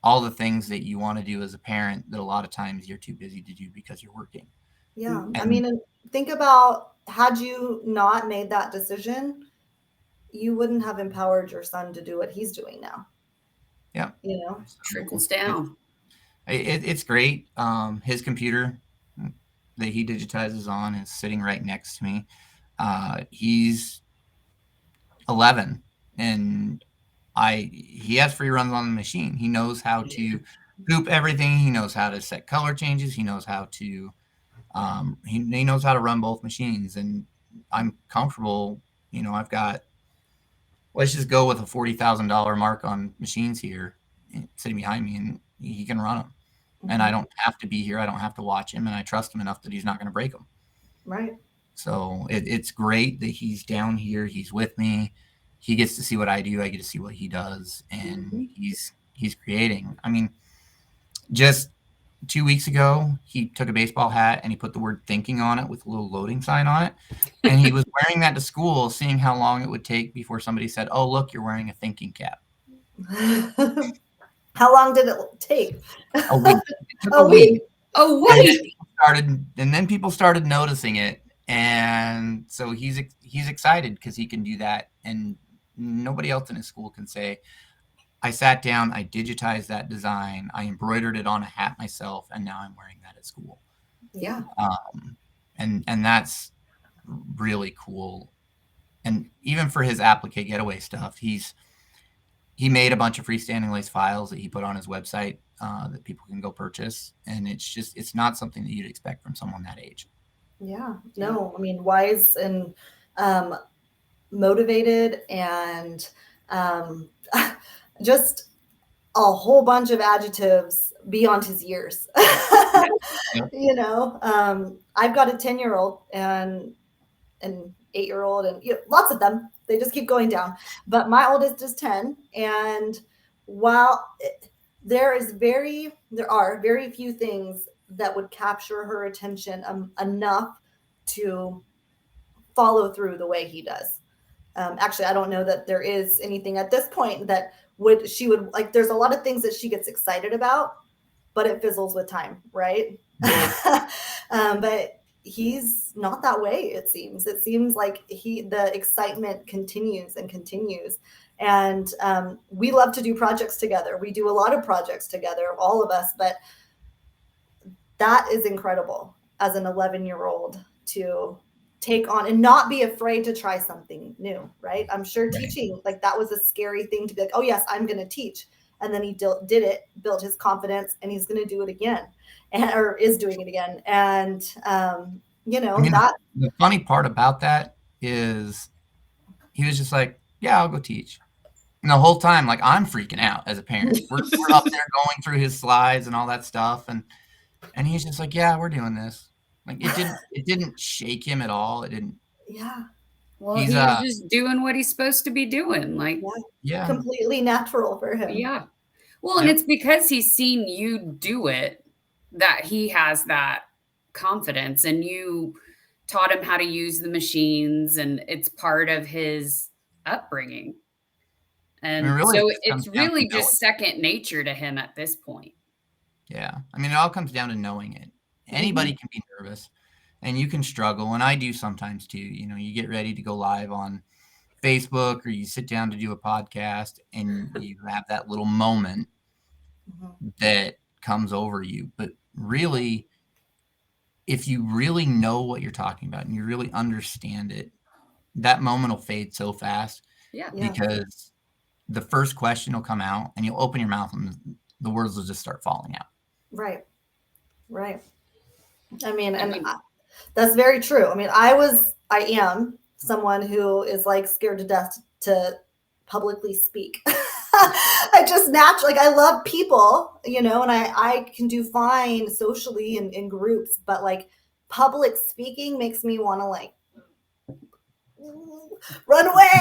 all the things that you want to do as a parent that a lot of times you're too busy to do because you're working. Yeah. I mean, think about, had you not made that decision, you wouldn't have empowered your son to do what he's doing now. Yeah. Trickles down. It's great. His computer that he digitizes on is sitting right next to me. He's 11, and he has free runs on the machine. He knows how to hoop everything. He knows how to set color changes. He knows how to he knows how to run both machines, and I'm comfortable. I've got, let's just go with a $40,000 mark on machines here sitting behind me, and he can run them. And I don't have to be here. I don't have to watch him, and I trust him enough that he's not going to break them. Right. So it's great that he's down here. He's with me. He gets to see what I do. I get to see what he does, and he's creating. I mean, just 2 weeks ago, he took a baseball hat and he put the word thinking on it with a little loading sign on it. And he was wearing that to school, seeing how long it would take before somebody said, "Oh, look, you're wearing a thinking cap." How long did it take? A week. It took a week. And then people started noticing it. And so he's excited because he can do that. And nobody else in his school can say, I sat down, I digitized that design, I embroidered it on a hat myself, and now I'm wearing that at school. Yeah. And that's really cool. And even for his applique getaway stuff, he made a bunch of freestanding lace files that he put on his website that people can go purchase. And it's not something that you'd expect from someone that age. Yeah. No, I mean, wise and motivated, and just a whole bunch of adjectives beyond his years. I've got a 10-year-old and an 8-year-old, and lots of them. just keep going down. But my oldest is 10. And while there are very few things that would capture her attention enough to follow through the way he does. Actually, I don't know that there is anything at this point that she would like. There's a lot of things that she gets excited about, but it fizzles with time, right? But he's not that way. It seems like the excitement continues and continues. And we love to do projects together. We do a lot of projects together, all of us, but that is incredible as an 11-year-old to take on and not be afraid to try something new, right? I'm sure teaching, like that was a scary thing to be like, oh yes, I'm going to teach. And then he did it, built his confidence, and he's going to do it again, or is doing it again. And, the funny part about that is he was just like, yeah, I'll go teach. And the whole time, like, I'm freaking out as a parent. We're up there going through his slides and all that stuff. And he's just like, yeah, we're doing this. Like it didn't shake him at all. It didn't. Yeah. Well, he's just doing what he's supposed to be doing. Like, yeah. Completely natural for him. Yeah. Well, and it's because he's seen you do it that he has that confidence, and you taught him how to use the machines, and it's part of his upbringing. And so it's really just second nature to him at this point. Yeah. I mean, it all comes down to knowing it. Anybody can be nervous and you can struggle. And I do sometimes too. You get ready to go live on Facebook or you sit down to do a podcast and you have that little moment that comes over you. But really, if you really know what you're talking about and you really understand it, that moment will fade so fast. Yeah. Because the first question will come out and you'll open your mouth and the words will just start falling out. Right. I mean, that's very true. I mean, I am someone who is like scared to death to publicly speak. I just naturally, like, I love people, and I can do fine socially in groups, but like public speaking makes me want to like run away.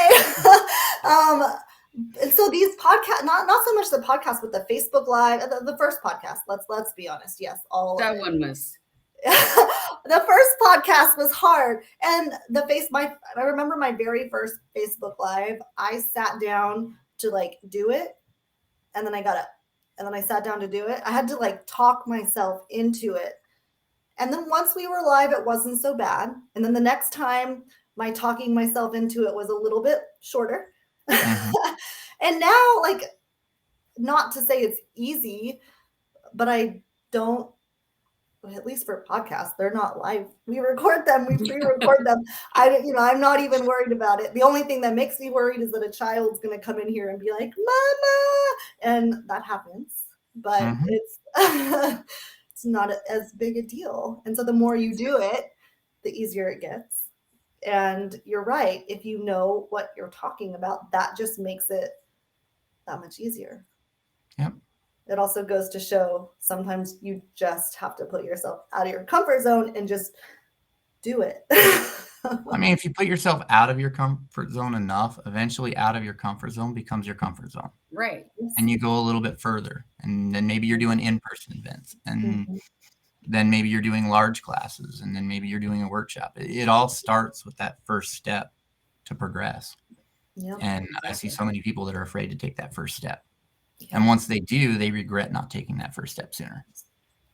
And so these podcasts, not so much the podcast, but the Facebook Live, the first podcast. Let's be honest. Yes, that one was. The first podcast was hard, and I remember my very first Facebook Live. I sat down to like do it, and then I got up, and then I sat down to do it. I had to like talk myself into it, and then once we were live, it wasn't so bad. And then the next time, my talking myself into it was a little bit shorter. And now, like, not to say it's easy, but I don't, at least for podcasts, they're not live. We record them, we pre-record them. I'm not even worried about it. The only thing that makes me worried is that a child's going to come in here and be like, Mama, and that happens, but it's not as big a deal. And so the more you do it, the easier it gets. And you're right. If you know what you're talking about, that just makes it that much easier. Yep. It also goes to show sometimes you just have to put yourself out of your comfort zone and just do it. I mean, if you put yourself out of your comfort zone enough, eventually out of your comfort zone becomes your comfort zone. Right. And you go a little bit further. And then maybe you're doing in-person events. And then maybe you're doing large classes. And then maybe you're doing a workshop. It all starts with that first step to progress. Yep. And I see so many people that are afraid to take that first step. Yep. And once they do, they regret not taking that first step sooner.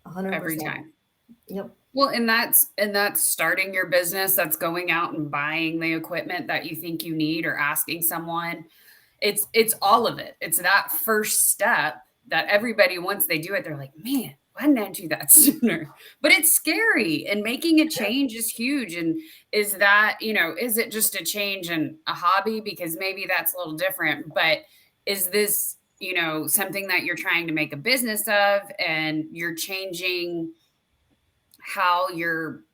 100%. Every time. Yep. Well, and that's starting your business. That's going out and buying the equipment that you think you need or asking someone. It's all of it. It's that first step that everybody, once they do it, they're like, man, why didn't I do that sooner? But it's scary, and making a change is huge. And is that, is it just a change in a hobby? Because maybe that's a little different, but is this, something that you're trying to make a business of, and you're changing how your,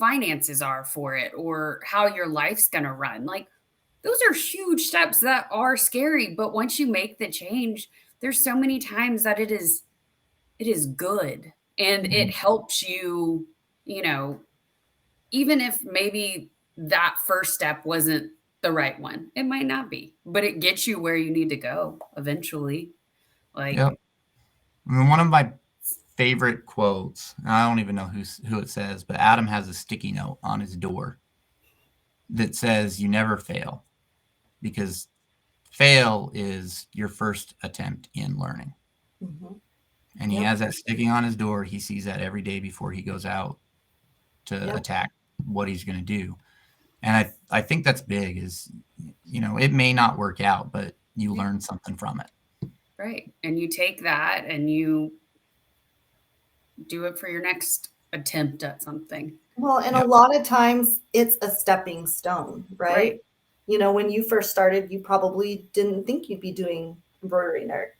finances are for it, or how your life's going to run? Like, those are huge steps that are scary. But once you make the change, there's so many times that it is good, and it helps you, even if maybe that first step wasn't the right one. It might not be, but it gets you where you need to go eventually. Like, Yep. I mean, one of my favorite quotes, and I don't even know who it says, but Adam has a sticky note on his door that says, "You never fail," because fail is your first attempt in learning. Mhm. And he Yep. has that sticking on his door. He sees that every day before he goes out to Yep. attack what he's going to do. And I think that's big is, it may not work out, but you learn something from it. right. And you take that and you do it for your next attempt at something. Well, and a Yep. lot of times it's a stepping stone, right? Right. You know, when you first started, you probably didn't think you'd be doing embroidery nerd.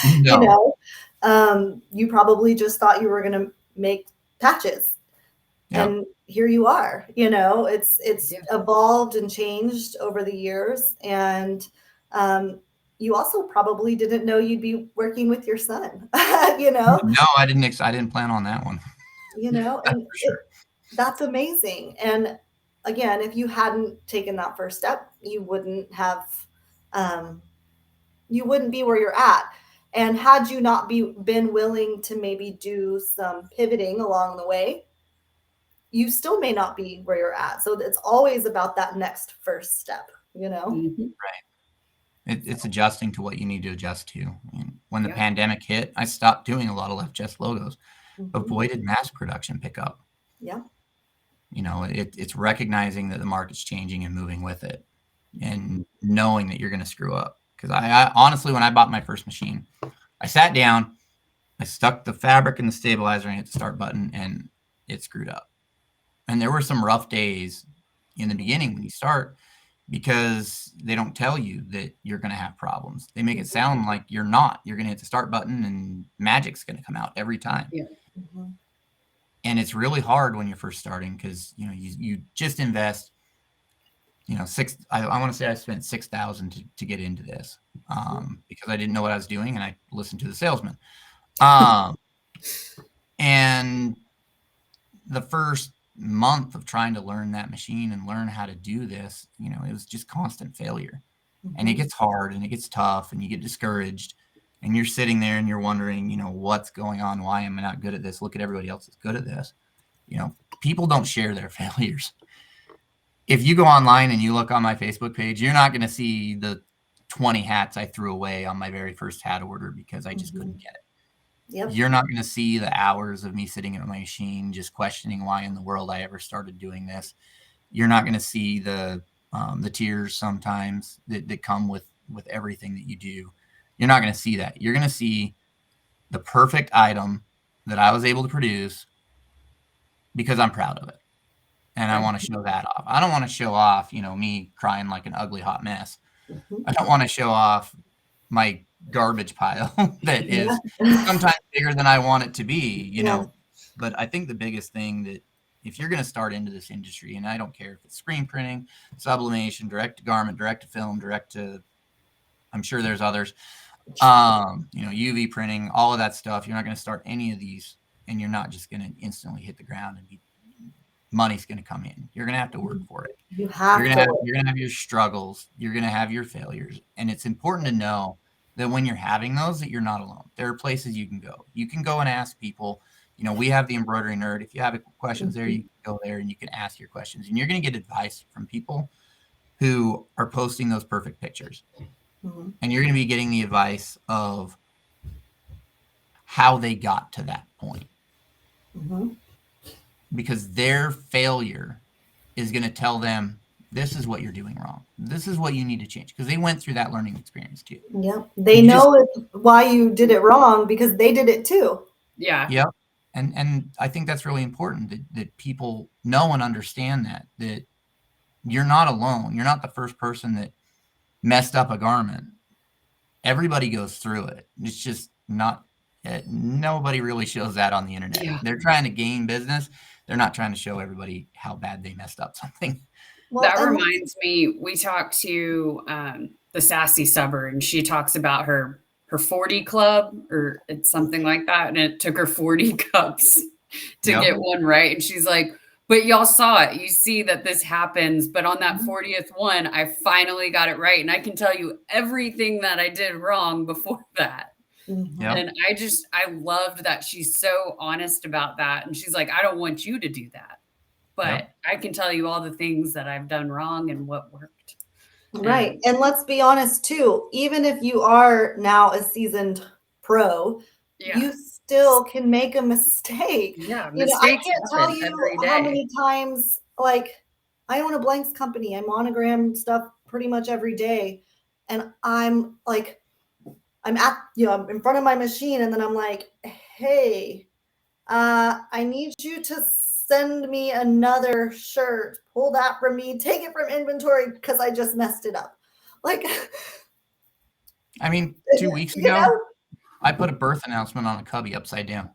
You No. know, you probably just thought you were going to make patches. Yep. And here you are. You know, it's Yeah. evolved and changed over the years. And you also probably didn't know you'd be working with your son, you know? No, I didn't plan on that one. You know, That's and for sure. that's amazing. And again, if you hadn't taken that first step, um, you wouldn't be where you're at. And had you not been willing to maybe do some pivoting along the way, you still may not be where you're at. So it's always about that next first step, you know? Mhm. It's adjusting to what you need to adjust to. And when the Yeah. pandemic hit, I stopped doing a lot of left chest logos, Mhm. avoided mass production pickup. Yeah. It's recognizing that the market's changing and moving with it, and knowing that you're going to screw up. Because I honestly, when I bought my first machine, I sat down, I stuck the fabric in the stabilizer and hit the start button, and it screwed up. And there were some rough days in the beginning when you start, because they don't tell you that you're going to have problems. They make it sound like you're not. You're going to hit the start button and magic's going to come out every time. Yeah. Mhm. And it's really hard when you're first starting, because you just invest, I want to say I spent 6,000 to get into this, because I didn't know what I was doing, and I listened to the salesman. And the first month of trying to learn that machine and learn how to do this, it was just constant failure. And it Mhm. gets hard and it gets tough and you get discouraged, and you're sitting there and you're wondering, what's going on? Why am I not good at this? Look at everybody else that's good at this. People don't share their failures. If you go online and you look on my Facebook page, you're not going to see the 20 hats I threw away on my very first hat order because I just couldn't get it. Yep. You're not going to see the hours of me sitting at my machine just questioning why in the world I ever started doing this. You're not going to see the tears sometimes that come with everything that you do. You're not going to see that. You're going to see the perfect item that I was able to produce because I'm proud of it. And I want to show that off. I don't want to show off, me crying like an ugly hot mess. Mhm. I don't want to show off my garbage pile that is sometimes bigger than I want it to be, Yeah. But I think the biggest thing that if you're going to start into this industry, and I don't care if it's screen printing, sublimation, direct to garment, direct to film, direct to, I'm sure there's others, UV printing, all of that stuff. You're not going to start any of these and you're not just going to instantly hit the ground and money's going to come in. You're going to have to work for it. You have You're to. going to have your struggles. You're going to have your failures. And it's important to know that when you're having those, that you're not alone. There are places you can go. You can go and ask people. We have the Embroidery Nerd. If you have questions there, you can go there and you can ask your questions. And you're going to get advice from people who are posting those perfect pictures. Mhm. And you're going to be getting the advice of how they got to that point. Mhm. Because their failure is going to tell them, this is what you're doing wrong. This is what you need to change, because they went through that learning experience too. Yep. They know why you did it wrong because they did it too. Yeah. Yep. And I think that's really important that people know and understand that you're not alone. You're not the first person that messed up a garment. Everybody goes through it. It's just not, nobody really shows that on the internet. Yeah. They're trying to gain business. They're not trying to show everybody how bad they messed up something. Well, That reminds me, we talked to the Sassy Subber, and she talks about her 40 club, or it's something like that. And it took her 40 cups to Yep. get one right. And she's like, But y'all saw it. You see that this happens. But on that 40th one, I finally got it right. And I can tell you everything that I did wrong before that. Mhm. Yep. And I loved that she's so honest about that. And she's like, I don't want you to do that. But Yep. I can tell you all the things that I've done wrong and what worked. Right. And let's be honest too, even if you are now a seasoned pro, Yeah. you still can make a mistake. Yeah. You know, I Mistakes can't tell happen you every how day. many times, like, I own a blanks company. I monogram stuff pretty much every day. And I'm like, I'm at, I'm in front of my machine, and then I'm like, hey, I need you to send me another shirt. Pull that from me. Take it from inventory because I just messed it up. Like, I mean, 2 weeks you ago, know, I put a birth announcement on a cubby upside down.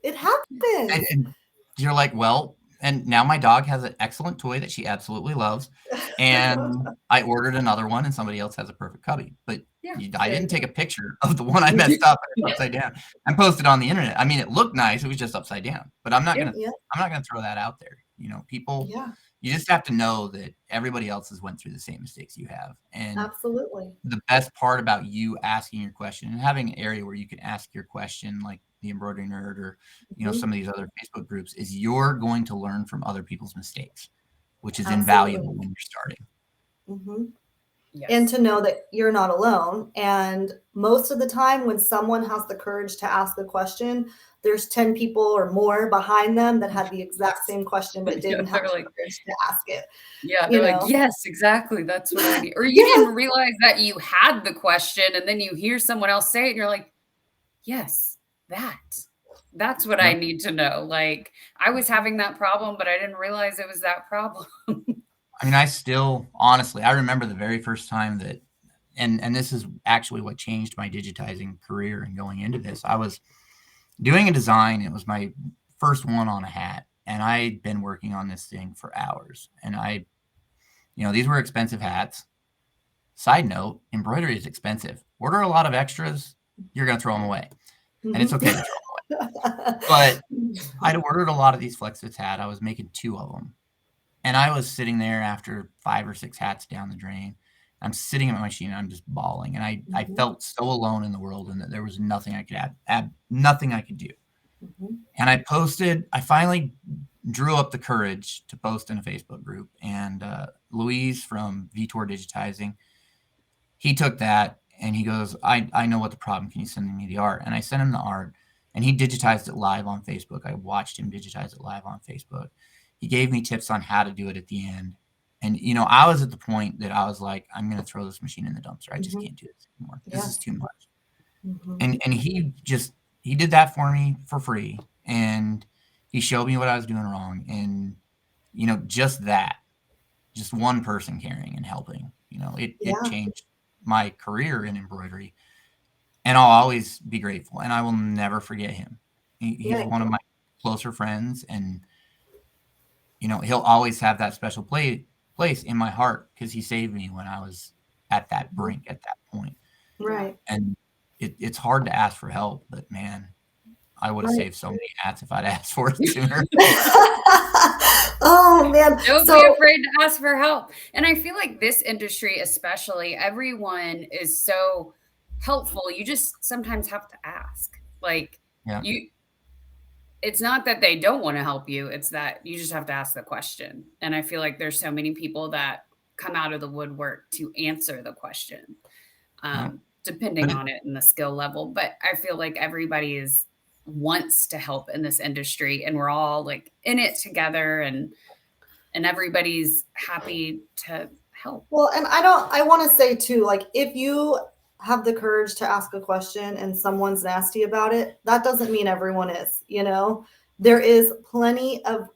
it happens. And you're like, well, and now my dog has an excellent toy that she absolutely loves. And I ordered another one, and somebody else has a perfect cubby. But Yeah, I didn't take a picture of the one I messed up and it's upside down and post it on the internet. I mean, it looked nice. It was just upside down. But I'm not gonna throw that out there. You know, people. Yeah, You just have to know that everybody else has went through the same mistakes you have. And absolutely. the best part about you asking your question and having an area where you can ask your question, like the Embroidery Nerd or some of these other Facebook groups, is you're going to learn from other people's mistakes, which is invaluable when you're starting. Mm-hmm. Yes. And to know that you're not alone. And most of the time when someone has the courage to ask the question, there's 10 people or more behind them that had the exact same question but didn't have the courage to ask it. Yeah, they're like, yes, exactly. That's what I need. Or you didn't realize that you had the question, and then you hear someone else say it, and you're like, yes, that's what I need to know. Like, I was having that problem, but I didn't realize it was that problem. I mean, I still, honestly, I remember the very first time that, and this is actually what changed my digitizing career and going into this. I was doing a design. It was my first one on a hat, and I'd been working on this thing for hours. And these were expensive hats. Side note, embroidery is expensive. Order a lot of extras, you're going to throw them away. And it's okay to throw them away. But I'd ordered a lot of these FlexFits hats. I was making 2 of them. And I was sitting there after 5 or 6 hats down the drain. I'm sitting at my machine and I'm just bawling. And I felt so alone in the world, and that there was nothing I could add nothing I could do. And I finally drew up the courage to post in a Facebook group. And Luis from Vitor Digitizing, he took that and he goes, I know what the problem. Can you send me the art? And I sent him the art, and he digitized it live on Facebook. I watched him digitize it live on Facebook. He gave me tips on how to do it at the end. And, I was at the point that I was like, I'm going to throw this machine in the dumpster. I just can't do this anymore. This is too much. And he did that for me for free. And he showed me what I was doing wrong. And, just one person caring and helping, it changed my career in embroidery. And I'll always be grateful. And I will never forget him. He's one of my closer friends. And, he'll always have that special place in my heart because he saved me when I was at that brink, at that point. Right. And it's hard to ask for help, but man, I would have saved so many hats if I'd asked for it sooner. Oh man. Don't be afraid to ask for help. And I feel like this industry, especially, everyone is so helpful. You just sometimes have to ask. Like it's not that they don't want to help you. It's that you just have to ask the question. And I feel like there's so many people that come out of the woodwork to answer the question, depending on it and the skill level. But I feel like everybody wants to help in this industry, and we're all like in it together, and everybody's happy to help. Well, and I want to say too, like, if you have the courage to ask a question and someone's nasty about it, that doesn't mean everyone is, there is plenty of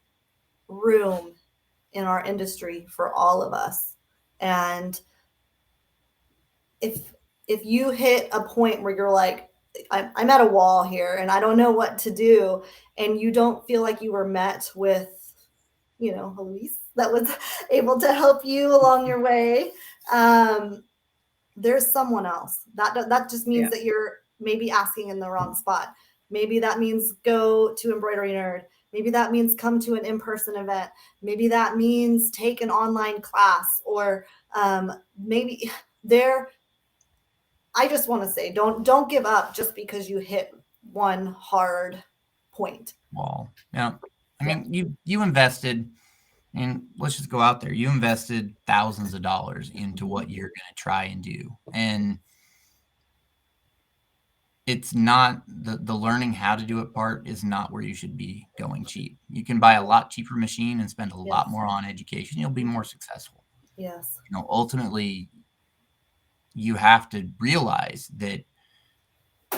room in our industry for all of us. And if you hit a point where you're like, I'm at a wall here and I don't know what to do, and you don't feel like you were met with, a Luis that was able to help you along your way, there's someone else. That just means that you're maybe asking in the wrong spot. Maybe that means go to Embroidery Nerd. Maybe that means come to an in-person event. Maybe that means take an online class, or maybe there. I just want to say, don't give up just because you hit one hard point. Wall. Yeah. I mean, you invested, and let's just go out there. You invested thousands of dollars into what you're going to try and do. And it's not the learning how to do it part is not where you should be going cheap. You can buy a lot cheaper machine and spend a lot more on education. You'll be more successful. Yes. Ultimately, you have to realize that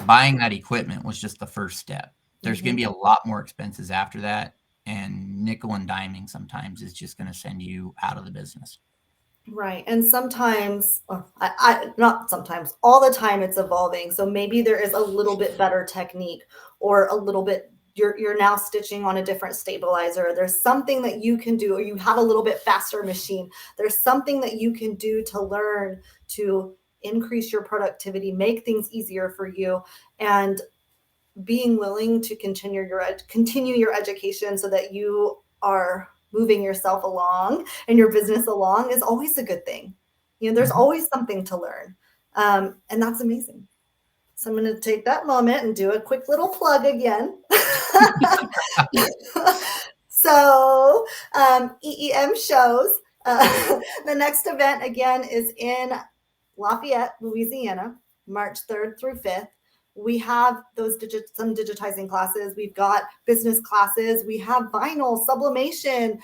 buying that equipment was just the first step. There's going to be a lot more expenses after that. And nickel and diming sometimes is just going to send you out of the business. Right. And sometimes, not sometimes, all the time it's evolving. So maybe there is a little bit better technique, or a little bit, you're now stitching on a different stabilizer. There's something that you can do, or you have a little bit faster machine. There's something that you can do to learn to increase your productivity, make things easier for you, and being willing to continue your education so that you are moving yourself along and your business along is always a good thing. There's always something to learn. And that's amazing. So I'm going to take that moment and do a quick little plug again. So EEM shows. The next event again is in Lafayette, Louisiana, March 3rd through 5th. We have some digitizing classes. We've got business classes. We have vinyl, sublimation,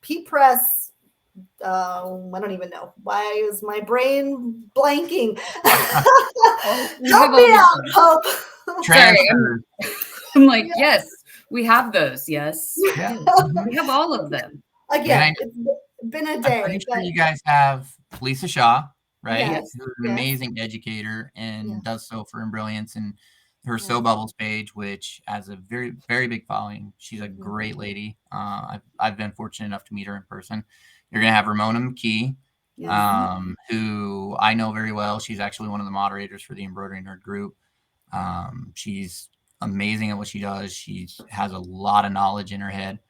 P-press. I don't even know. Why is my brain blanking? Help me out, Hope. Sorry, I'm like, yes, we have those. Yes. Yeah. We have all of them. Again, it's been a day. I'm pretty sure you guys have Lisa Shaw, right? Yes. Who's an amazing educator and does Sew for Brilliance, and her Sew Bubbles page, which has a very, very big following. She's a great lady. I've been fortunate enough to meet her in person. You're going to have Ramona McKee, who I know very well. She's actually one of the moderators for the Embroidery Nerd group. She's amazing at what she does. She has a lot of knowledge in her head.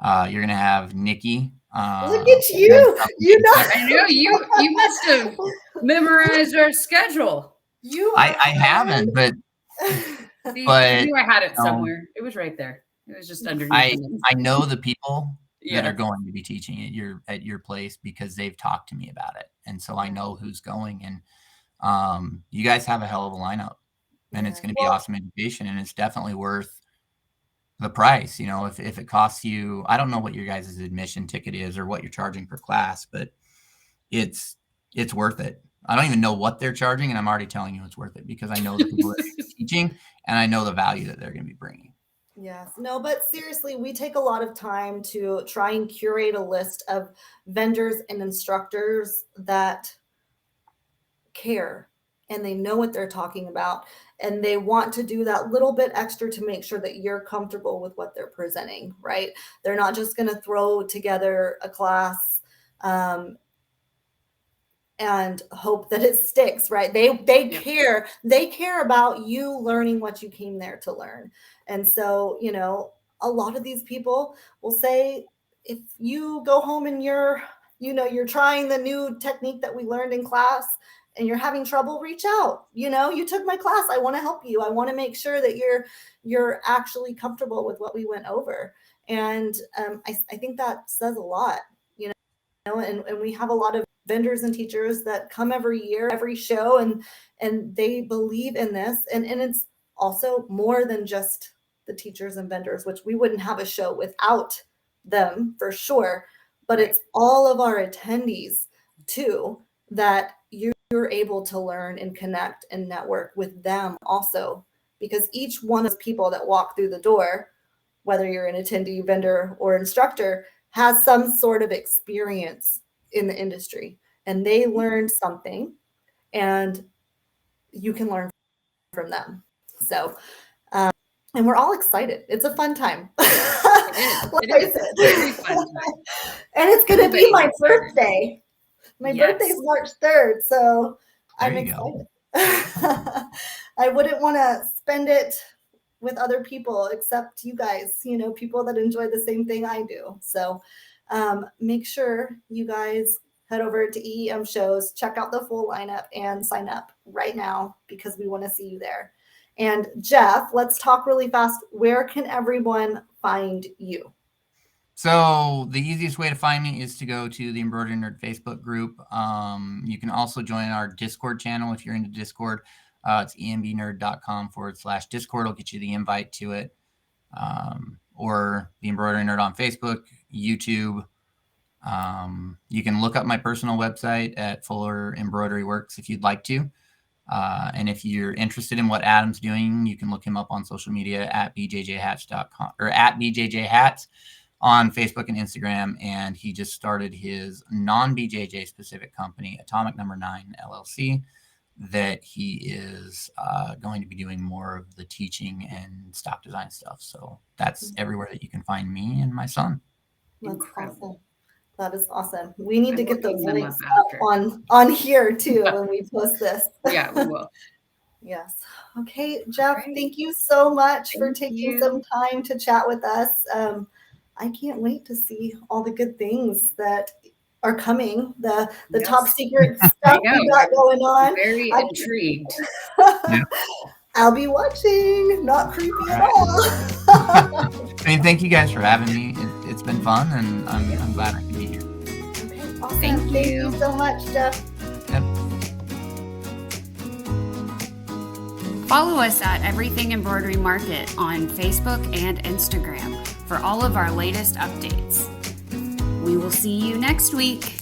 You're going to have Nikki. Look at you. I know you must have memorized our schedule. I haven't, but I knew I had it somewhere. It was right there. It was just underneath. I know the people that are going to be teaching at your place because they've talked to me about it, and so I know who's going. And you guys have a hell of a lineup, and it's going to be awesome education, and it's definitely worth the price. If it costs you, I don't know what your guys' admission ticket is or what you're charging per class, but it's worth it. I don't even know what they're charging, and I'm already telling you it's worth it because I know the people that are teaching, and I know the value that they're going to be bringing. Yes. No, but seriously, we take a lot of time to try and curate a list of vendors and instructors that care and they know what they're talking about, and they want to do that little bit extra to make sure that you're comfortable with what they're presenting, right? They're not just going to throw together a class and hope that it sticks, right? They care about you learning what you came there to learn. And so, a lot of these people will say, if you go home and you're trying the new technique that we learned in class and you're having trouble, reach out. You took my class. I want to help you. I want to make sure that you're actually comfortable with what we went over. And I think that says a lot, and we have a lot of vendors and teachers that come every year, every show, and they believe in this. And it's also more than just the teachers and vendors, which we wouldn't have a show without them for sure. But it's all of our attendees too, that you're able to learn and connect and network with them also, because each one of those people that walk through the door, whether you're an attendee, vendor, or instructor, has some sort of experience in the industry, and they learned something, and you can learn from them. So, and we're all excited. It's a fun time. It is a very fun time. And it's going to be my birthday. My birthday's March 3rd, so I'm excited. I wouldn't want to spend it with other people except you guys, people that enjoy the same thing I do. So make sure you guys head over to EEM Shows, check out the full lineup, and sign up right now because we want to see you there. And Jeff, let's talk really fast. Where can everyone find you? So the easiest way to find me is to go to the Embroidery Nerd Facebook group. You can also join our Discord channel if you're into Discord. It's embnerd.com/Discord. I'll get you the invite to it. Or the Embroidery Nerd on Facebook, YouTube. You can look up my personal website at Fuller Embroidery Works if you'd like to. And if you're interested in what Adam's doing, you can look him up on social media at bjjhats.com or at bjjhats on Facebook and Instagram. And he just started his non-BJJ specific company, Atomic Number 9 LLC, that he is going to be doing more of the teaching and stock design stuff. So that's everywhere that you can find me and my son. That's awesome. That is awesome. We need to get those links up on here too when we post this. Yeah, we will. Yes. Okay, Jeff, thank you so much for taking some time to chat with us. I can't wait to see all the good things that are coming, the top secret stuff we got going on. Very intrigued. I'll be watching. Not creepy at all. Thank you guys for having me. It's been fun, and I'm glad I can be here. Okay, awesome. Thank you so much, Jeff. Yep. Follow us at Everything Embroidery Market on Facebook and Instagram for all of our latest updates. We will see you next week.